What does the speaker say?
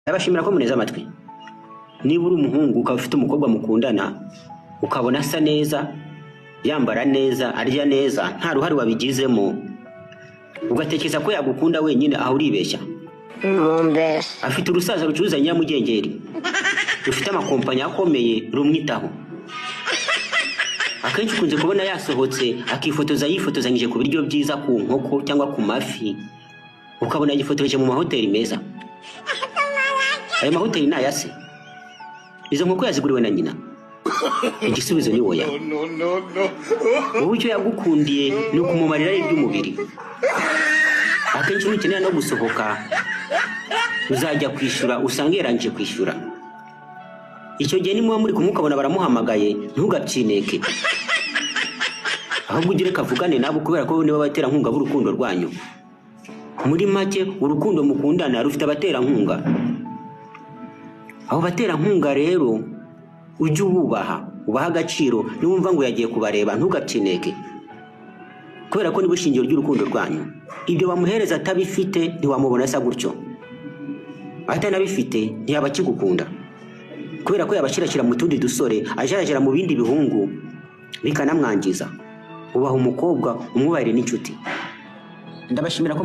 Ndabashimira ko muneza amatwi. Niba uri umuhungu ukaba ufite umukobwa mukundana ukabona asa neza, yambara neza, arya neza, nta ruhari wabigizemo, ugatekereza ko yagukunda wenyine, aho uribeshya. Afite urusaza rucuruza Nyiramugengeri, rufite amakompanya akomeye rumwitaho. Akenshi ukunze kubona yasohotse akifotoza yifotozanyije ku biryo byiza, ku nkoko cyangwa ku mafi, ukabona yifotoreje mu mahoteli meza. Ayo mahoteli ni ayase? Izo nkoko yaziguriwe na nyina? Igisubizo ni oya. Wowe icyo yagukundiye ni ukumumarira iby'umubiri. Akenshi nukenera no gusohoka uzajya kwishyura, usanga yarangije kwishyura. Icyo gihe nimuba muri kumukabona baramuhamagaye, ntugapyineke, ahubwo ugire kavugane nabo, kubera ko niba baterankunga b'urukundo rwanyu. Muri make urukundo mukundana rufite abaterankunga. Abo baterankunga rero ujye ububaha, ubaha agaciro. Niwumva ngo yagiye kubareba ntugapyineke, kubera ko niba ishingiro ry'urukundo rwanyu. Ibyo bamuhereza atabifite ntiwamubona asa gutyo, atanabifite ntiyaba akigukunda, kubera ko yabashirashira mu tundi dusore, ajarajara mu bindi bihungu bikanamwangiza. Ubaha umukobwa, umwubahire n'inshuti. Ndabashimira ko